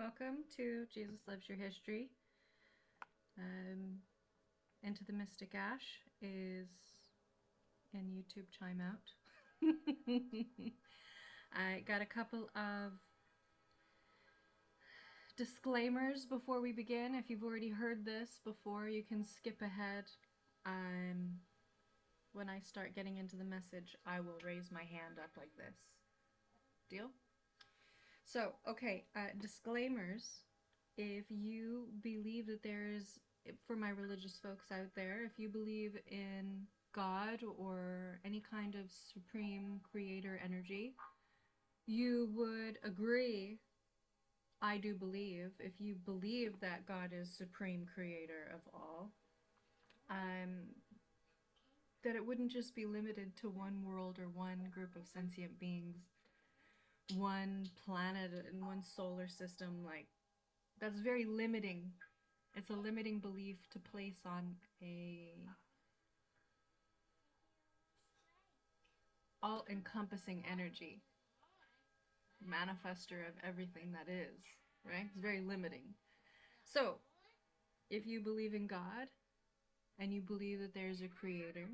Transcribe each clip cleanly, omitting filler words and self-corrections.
Welcome to Jesus Loves Your History. Into the Mystic Ash is in YouTube chime out. I got a couple of disclaimers before we begin. If you've already heard this before, you can skip ahead. When I start getting into the message, I will raise my hand up like this. Deal? So, okay, disclaimers. If you believe that there's, for my religious folks out there, if you believe in God or any kind of supreme creator energy, you would agree, I do believe, if you believe that God is supreme creator of all, that it wouldn't just be limited to one world or one group of sentient beings, one planet and one solar system. Like, that's very limiting. It's a limiting belief to place on a all-encompassing energy, manifester of everything that is, right? It's very limiting. So, if you believe in God, and you believe that there's a creator,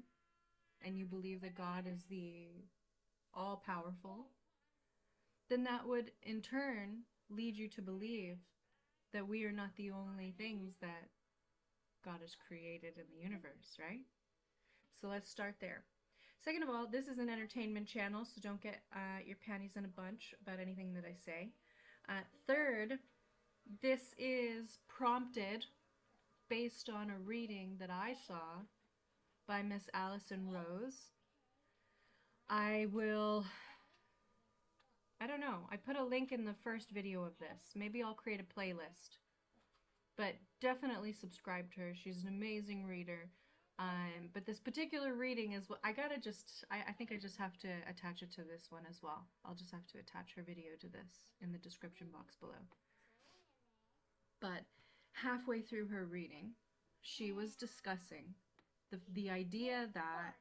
and you believe that God is the all-powerful, then that would in turn lead you to believe that we are not the only things that God has created in the universe, right? So let's start there. Second of all, this is an entertainment channel, so don't get your panties in a bunch about anything that I say. Third, this is prompted based on a reading that I saw by Miss Allison Rose. I don't know, I put a link in the first video of this. Maybe I'll create a playlist. But definitely subscribe to her. She's an amazing reader. But this particular reading is what I gotta just, I think I just have to attach it to this one as well. I'll just have to attach her video to this in the description box below. But halfway through her reading, she was discussing the idea that,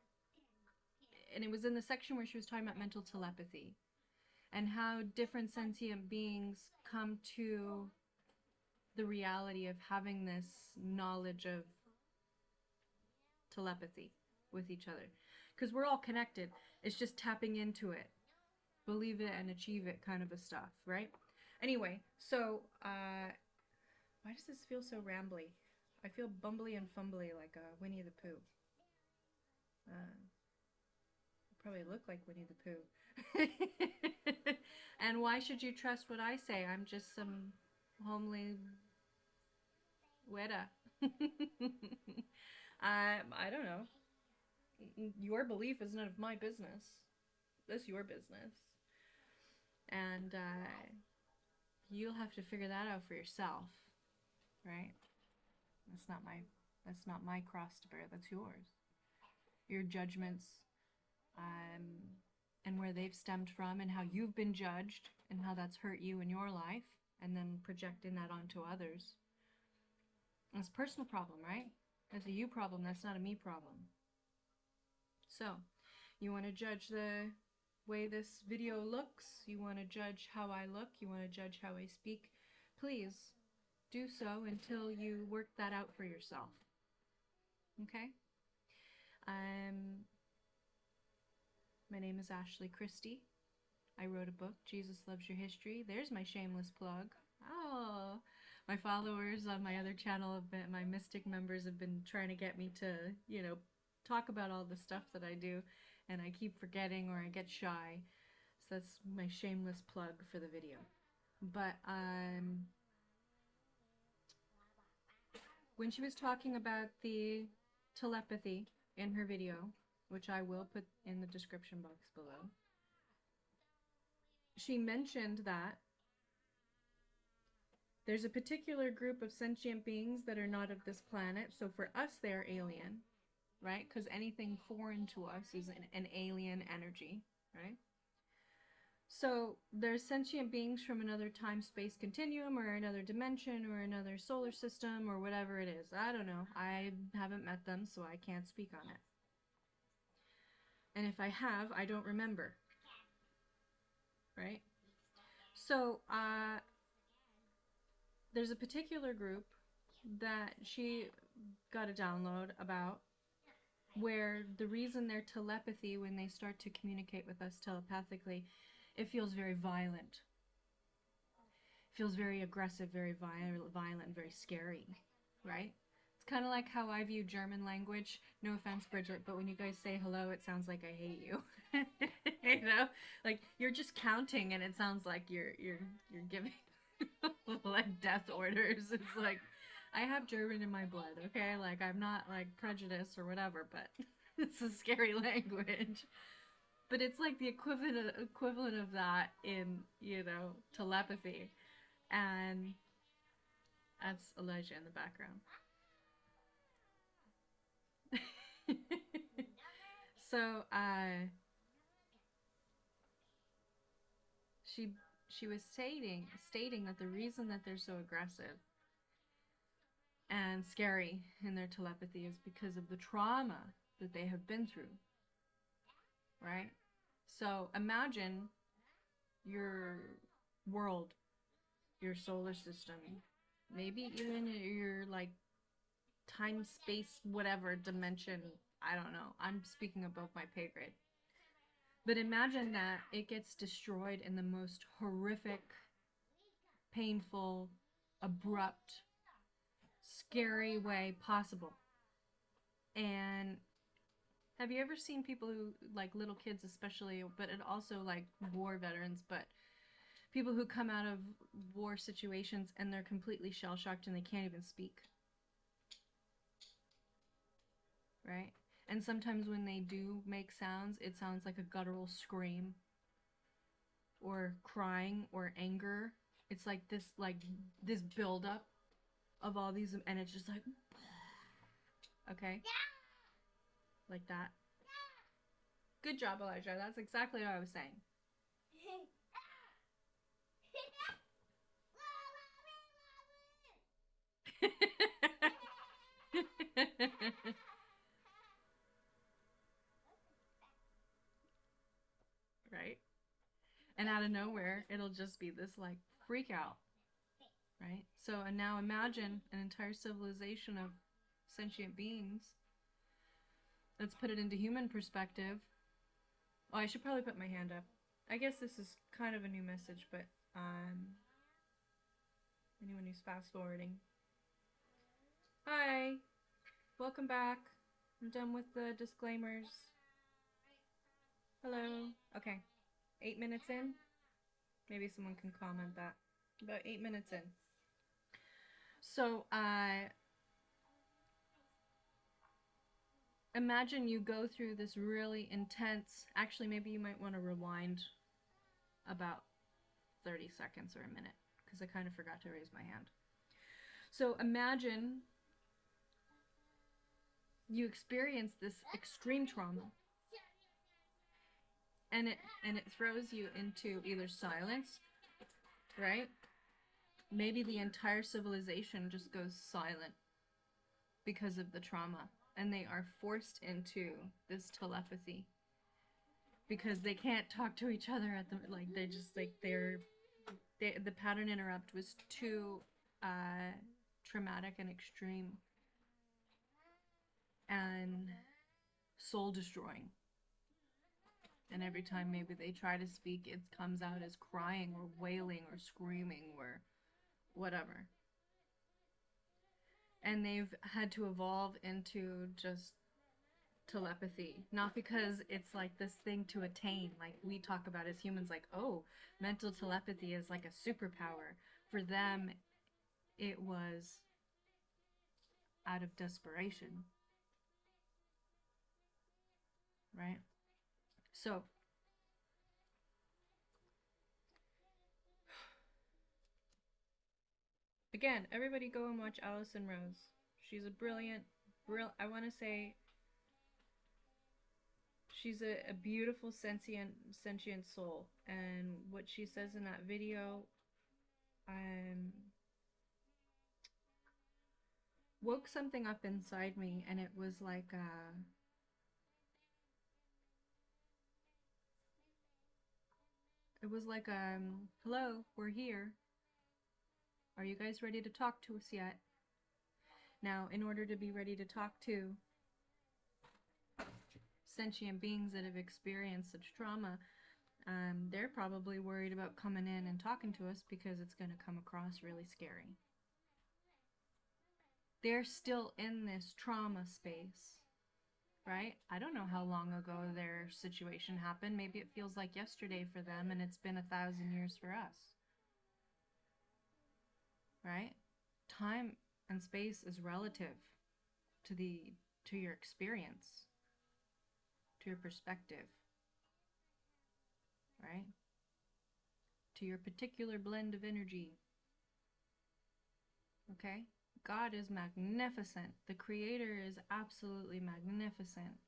and it was in the section where she was talking about mental telepathy and how different sentient beings come to the reality of having this knowledge of telepathy with each other, because we're all connected. It's just tapping into it, believe it and achieve it kind of a stuff, right? Anyway, so why does this feel so rambly? I feel bumbly and fumbly like Winnie the Pooh. I probably look like Winnie the Pooh. And why should you trust what I say? I'm just some homely widow. I don't know. Your belief is none of my business. That's your business. And you'll have to figure that out for yourself, right? That's not my cross to bear. That's yours. Your judgments, and where they've stemmed from, and how you've been judged, and how that's hurt you in your life, and then projecting that onto others. It's a personal problem, right? That's a you problem, that's not a me problem. So, you want to judge the way this video looks, you want to judge how I look, you want to judge how I speak, please do so until you work that out for yourself. Okay? My name is Ashley Christie. I wrote a book, Jesus Loves Your History. There's my shameless plug. Oh, my followers on my other channel have been, my Mystic members have been trying to get me to, you know, talk about all the stuff that I do, and I keep forgetting or I get shy. So that's my shameless plug for the video. But when she was talking about the telepathy in her video, which I will put in the description box below, she mentioned that there's a particular group of sentient beings that are not of this planet, so for us they're alien, right? Because anything foreign to us is an alien energy, right? So there's sentient beings from another time-space continuum or another dimension or another solar system or whatever it is. I don't know. I haven't met them, so I can't speak on it. And if I have, I don't remember. Right? So, there's a particular group that she got a download about where the reason their telepathy, when they start to communicate with us telepathically, it feels very violent. It feels very aggressive, very violent, very scary, right? It's kind of like how I view German language. No offense, Bridget, but when you guys say hello, it sounds like I hate you. You know, like you're just counting, and it sounds like you're giving like death orders. It's like I have German in my blood, okay? Like I'm not like prejudiced or whatever, but it's a scary language. But it's like the equivalent of that in, you know, telepathy. And that's Elijah in the background. So she she was stating that the reason that they're so aggressive and scary in their telepathy is because of the trauma that they have been through, right? So imagine your world, your solar system, maybe even your like time, space, whatever dimension. I don't know. I'm speaking above my pay grade. But imagine that it gets destroyed in the most horrific, painful, abrupt, scary way possible. And have you ever seen people who, like little kids especially, but it also like war veterans, but people who come out of war situations and they're completely shell-shocked and they can't even speak, right? And sometimes when they do make sounds, it sounds like a guttural scream or crying or anger. It's like this buildup of all these, and it's just like, okay, like that. Good job, Elijah. That's exactly what I was saying. Right? And out of nowhere, it'll just be this like freak out, right? So, and now imagine an entire civilization of sentient beings. Let's put it into human perspective. Oh, I should probably put my hand up. I guess this is kind of a new message, but anyone who's fast forwarding. Hi, welcome back. I'm done with the disclaimers. Hello. Okay, 8 minutes in. Maybe someone can comment that. About 8 minutes in. So, imagine you go through this really intense, actually maybe you might want to rewind about 30 seconds or a minute, because I kind of forgot to raise my hand. So imagine you experience this extreme trauma, and it throws you into either silence, right? Maybe the entire civilization just goes silent because of the trauma, and they are forced into this telepathy because they can't talk to each other at the, like, they just like the pattern interrupt was too traumatic and extreme and soul destroying. And every time maybe they try to speak, it comes out as crying or wailing or screaming or whatever. And they've had to evolve into just telepathy, not because it's like this thing to attain, like we talk about as humans, like, oh, mental telepathy is like a superpower. For them, it was out of desperation, right? So again, everybody go and watch Allison Rose. She's a brilliant, I want to say she's a beautiful sentient soul, and what she says in that video woke something up inside me, and it was like hello, we're here. Are you guys ready to talk to us yet? Now, in order to be ready to talk to sentient beings that have experienced such trauma, they're probably worried about coming in and talking to us because it's going to come across really scary. They're still in this trauma space, right? I don't know how long ago their situation happened. Maybe it feels like yesterday for them and it's been 1,000 years for us, right? Time and space is relative to your experience, to your perspective, right? To your particular blend of energy. Okay? God is magnificent. The Creator is absolutely magnificent.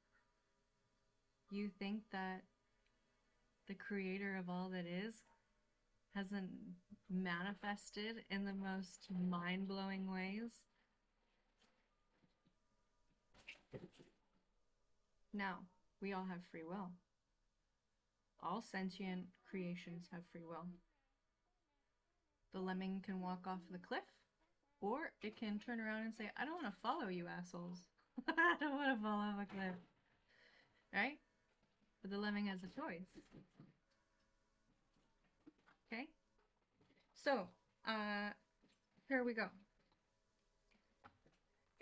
You think that the Creator of all that is hasn't manifested in the most mind-blowing ways? Now, we all have free will. All sentient creations have free will. The lemming can walk off the cliff, or it can turn around and say, I don't want to follow you assholes. I don't want to fall off a cliff. Right? But the lemming has a choice. Okay? So, here we go.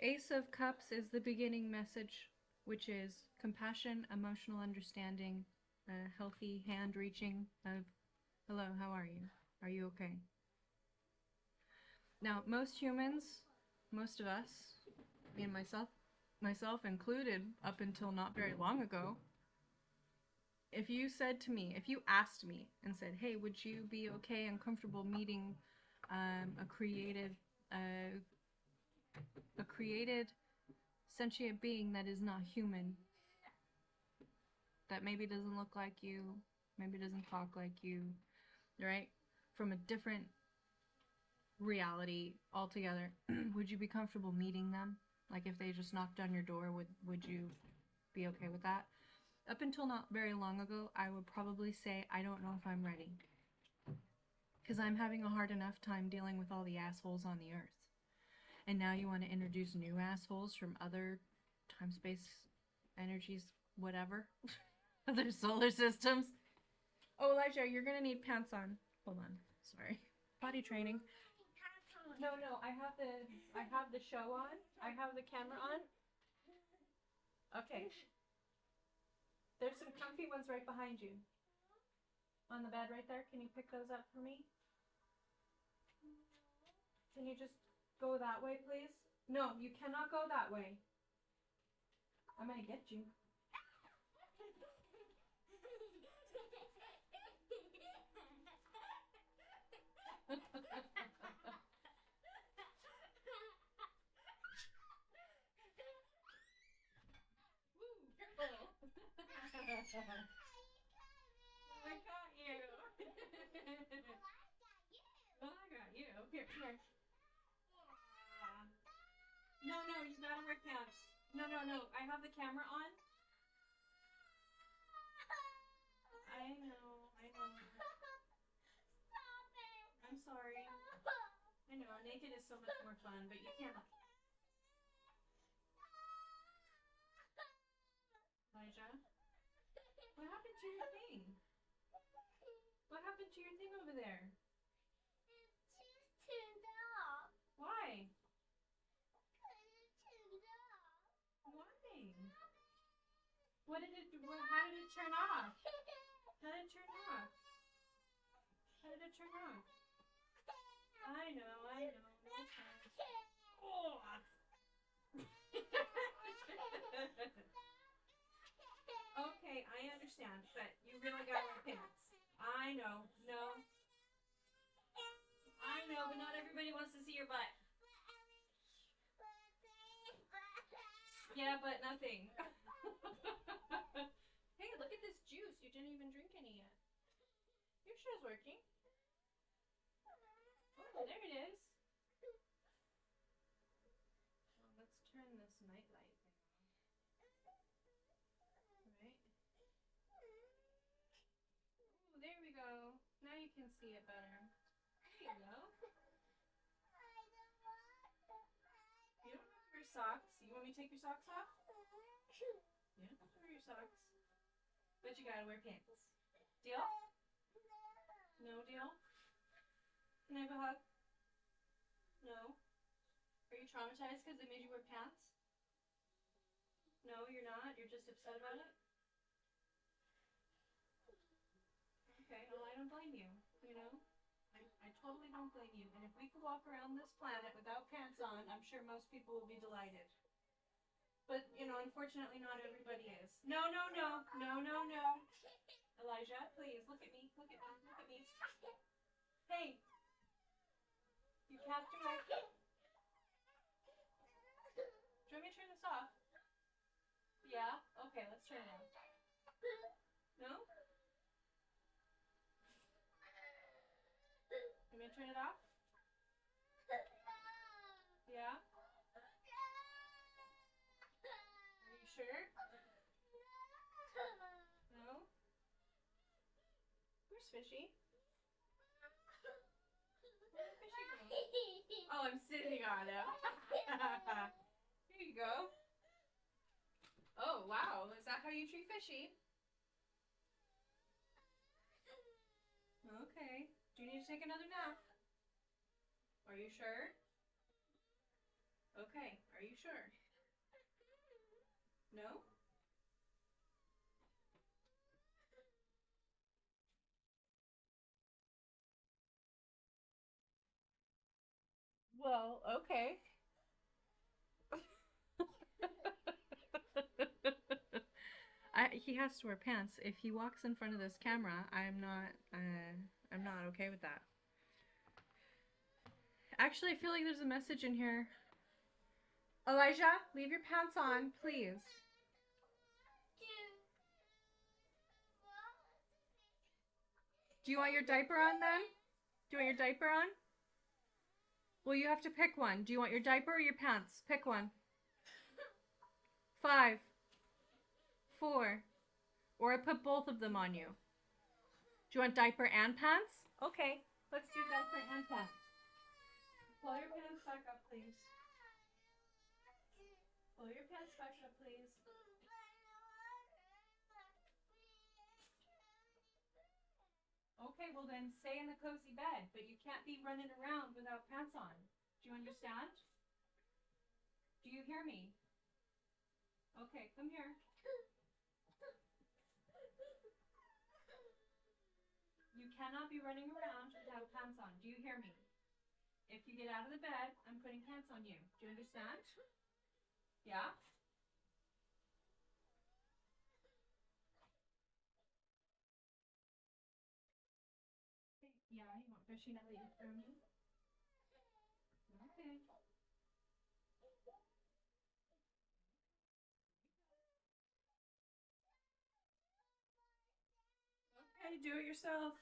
Ace of Cups is the beginning message, which is compassion, emotional understanding, healthy hand reaching of, hello, how are you? Are you okay? Now, most humans, most of us, me and myself included up until not very long ago, if you said to me, if you asked me and said, hey, would you be okay and comfortable meeting a created sentient being that is not human, that maybe doesn't look like you, maybe doesn't talk like you, right? From a different reality altogether, would you be comfortable meeting them? Like if they just knocked on your door, would you be okay with that? Up until not very long ago, I would probably say, I don't know if I'm ready. Because I'm having a hard enough time dealing with all the assholes on the earth. And now you want to introduce new assholes from other time, space, energies, whatever. Other solar systems. Oh, Elijah, you're going to need pants on. Hold on. Sorry. Potty training. No, I have the show on. I have the camera on. Okay. There's some comfy ones right behind you. On the bed right there. Can you pick those up for me? Can you just go that way, please? No, you cannot go that way. I'm gonna get you. I got you. Well, I got you. Here. No, you gotta wear pants. No. I have the camera on. I know. I'm sorry. I know, naked is so much more fun, but you can't. Elijah? What happened to your thing? What happened to your thing over there? It's turned off. Why? Why? How did it turn off? How did it turn off? I know. No chance. Oh. Okay, I understand, but you really gotta wear pants. I know. No. I know, but not everybody wants to see your butt. Yeah, but nothing. Hey, look at this juice. You didn't even drink any yet. Your show's working. Oh, there it is. Well, let's turn this nightlight thing on. Right? Ooh, there we go. Now you can see it better. There you go. socks. You want me to take your socks off? Yeah, I'll wear your socks. But you gotta wear pants. Deal? No deal? Can I have a hug? No? Are you traumatized because they made you wear pants? No, you're not? You're just upset about it? Okay, well, I don't blame you, you know? I totally don't blame you. And if we could walk around this planet without pants on, I'm sure most people will be delighted. But, you know, unfortunately not everybody is. No, no, no. No, no, no. Elijah, please, look at me. Look at me. Look at me. Hey. You have to wear... Do you want me to turn this off? Yeah? Okay, let's turn it off. No? You want me to turn it off? Yeah? Are you sure? No? Where's Fishy? Where'd Fishy go? Oh, I'm sitting on him. Here you go. Oh, wow. Is that how you treat Fishy? Okay. Do you need to take another nap? Are you sure? Okay. Are you sure? No? Well, okay. He has to wear pants. If he walks in front of this camera, I'm not okay with that. Actually, I feel like there's a message in here. Elijah, leave your pants on, please. Do you want your diaper on then? Do you want your diaper on? Well, you have to pick one. Do you want your diaper or your pants? Pick one. 5, 4, or I put both of them on you. Do you want diaper and pants? Okay, let's do diaper and pants. Pull your pants back up, please. Pull your pants back up, please. Okay, well then stay in the cozy bed, but you can't be running around without pants on. Do you understand? Do you hear me? Okay, come here. You cannot be running around without pants on. Do you hear me? If you get out of the bed, I'm putting pants on you. Do you understand? Yeah? Yeah, you want Fishy now that you throw me? Okay. Okay, do it yourself.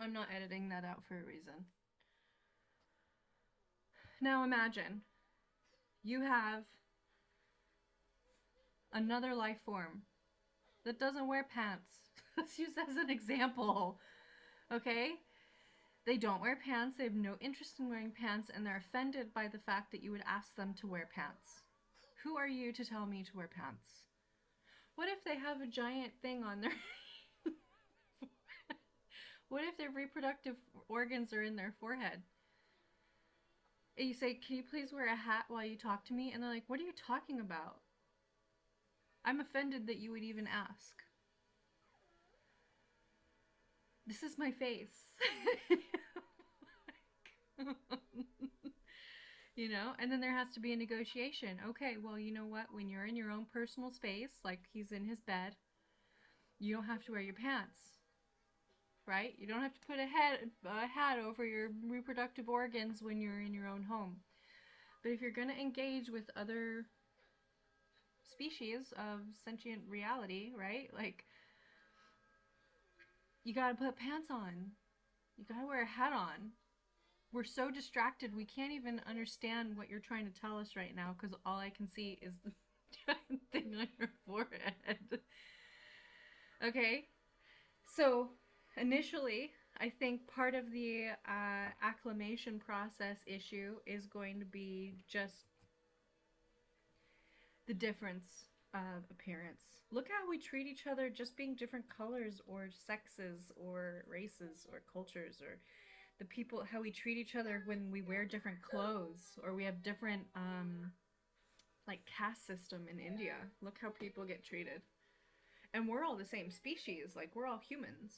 I'm not editing that out for a reason. Now imagine you have another life form that doesn't wear pants. Let's use that as an example. Okay? They don't wear pants, they have no interest in wearing pants, and they're offended by the fact that you would ask them to wear pants. Who are you to tell me to wear pants? What if they have a giant thing on their... What if their reproductive organs are in their forehead? And you say, can you please wear a hat while you talk to me? And they're like, what are you talking about? I'm offended that you would even ask. This is my face. You know, and then there has to be a negotiation. Okay, well, you know what? When you're in your own personal space, like he's in his bed, you don't have to wear your pants, right? You don't have to put a hat over your reproductive organs when you're in your own home. But if you're going to engage with other species of sentient reality, right? Like, you gotta put pants on. You gotta wear a hat on. We're so distracted, we can't even understand what you're trying to tell us right now because all I can see is the giant thing on your forehead. Okay? So, initially, I think part of the acclimation process issue is going to be just the difference of appearance. Look how we treat each other just being different colors or sexes or races or cultures, or the people, how we treat each other when we wear different clothes or we have different like caste system in India. Look how people get treated. And we're all the same species. Like we're all humans.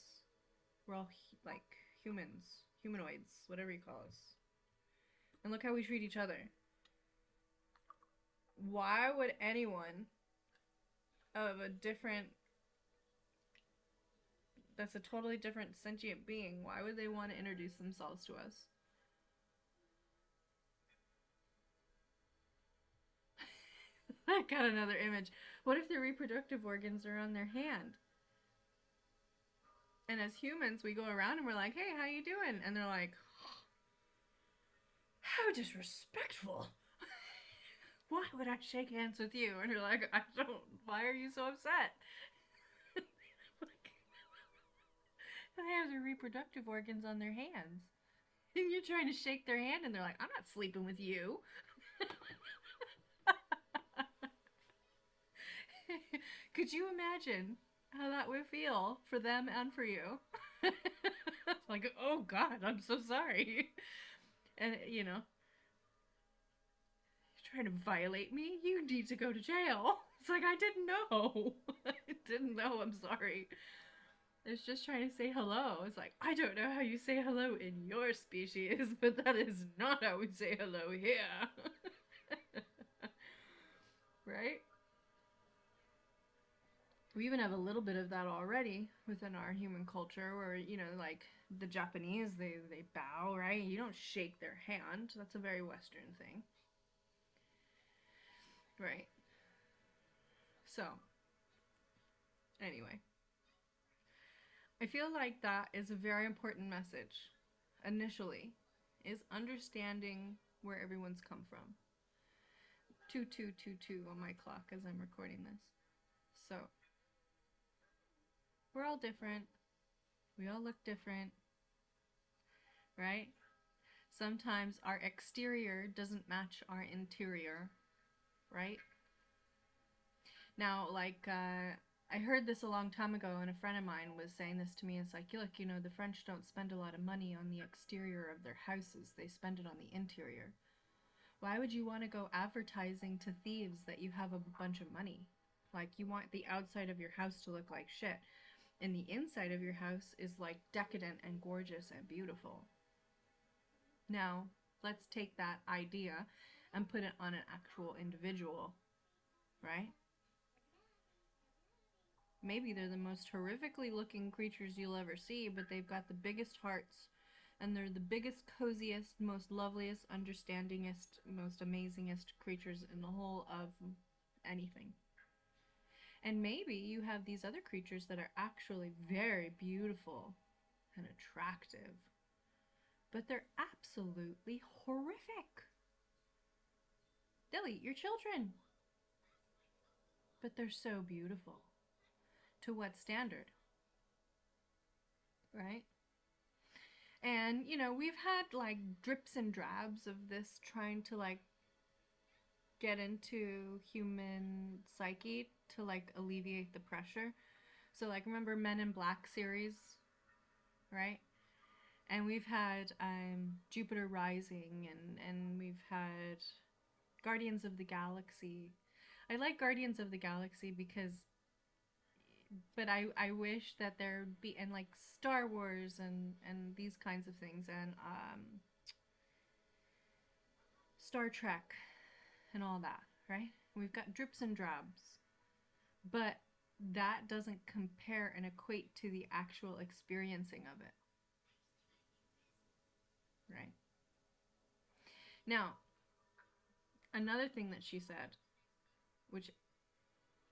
We're all like humans, humanoids, whatever you call us. And look how we treat each other. Why would anyone of a different, that's a totally different sentient being, why would they want to introduce themselves to us? I got another image. What if their reproductive organs are on their hand? And as humans, we go around and we're like, hey, how you doing? And they're like, how disrespectful. Why would I shake hands with you? And you're like, I don't, why are you so upset? They have their reproductive organs on their hands. And you're trying to shake their hand and they're like, I'm not sleeping with you. Could you imagine how that would feel for them and for you? Like, oh God, I'm so sorry. And, you know, you're trying to violate me? You need to go to jail. It's like, I didn't know. I didn't know. I'm sorry. I was just trying to say hello. It's like, I don't know how you say hello in your species, but that is not how we say hello here. Right? We even have a little bit of that already within our human culture where, you know, like the Japanese, they bow, right? You don't shake their hand. That's a very Western thing. Right. So, anyway, I feel like that is a very important message initially, is understanding where everyone's come from. 2222 on my clock as I'm recording this. So, we're all different. We all look different, right? Sometimes our exterior doesn't match our interior, right? Now, like, I heard this a long time ago, and a friend of mine was saying this to me. It's like, look, you know, the French don't spend a lot of money on the exterior of their houses, they spend it on the interior. Why would you want to go advertising to thieves that you have a bunch of money? Like, you want the outside of your house to look like shit, and the inside of your house is like decadent and gorgeous and beautiful. Now, let's take that idea and put it on an actual individual, right? Maybe they're the most horrifically looking creatures you'll ever see, but they've got the biggest hearts, and they're the biggest, coziest, most loveliest, understandingest, most amazingest creatures in the whole of anything. And maybe you have these other creatures that are actually very beautiful and attractive, but they're absolutely horrific. They'll eat your children, but they're so beautiful. To what standard? Right? And, you know, we've had like drips and drabs of this trying to like get into human psyche to like alleviate the pressure. So, like, remember Men in Black series, right? And we've had Jupiter Rising, and we've had Guardians of the Galaxy. I like Guardians of the Galaxy because, but I wish that there'd be, and like Star Wars and these kinds of things, and Star Trek and all that, right? We've got drips and drabs, but that doesn't compare and equate to the actual experiencing of it, right? Now, another thing that she said, which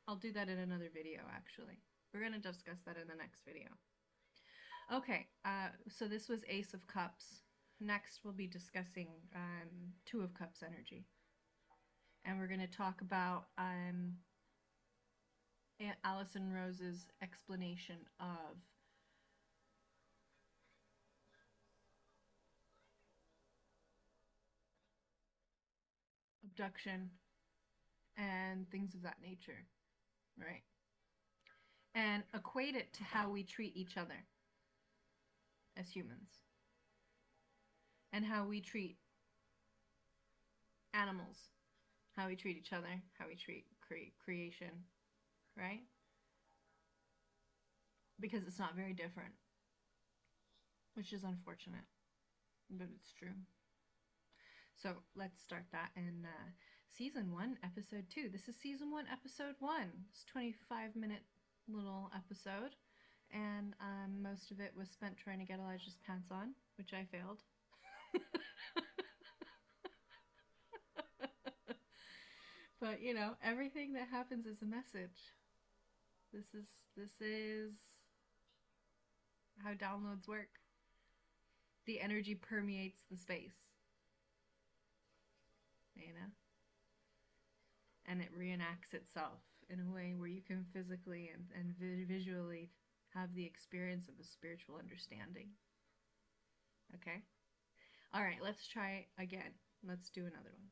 I'll do that in another video actually. We're going to discuss that in the next video. Okay, so this was Ace of Cups. Next, we'll be discussing Two of Cups energy. And we're going to talk about Allison Rose's explanation of reproduction, and things of that nature, right? And equate it to how we treat each other as humans and how we treat animals, how we treat each other, how we treat creation, right? Because it's not very different, which is unfortunate, but it's true. So let's start that in season 1, episode 2. This is season 1, episode 1. It's a 25-minute little episode, and most of it was spent trying to get Elijah's pants on, which I failed. But you know, everything that happens is a message. This is how downloads work. The energy permeates the space, you know, and it reenacts itself in a way where you can physically and visually have the experience of a spiritual understanding. Okay? All right, let's try again. Let's do another one.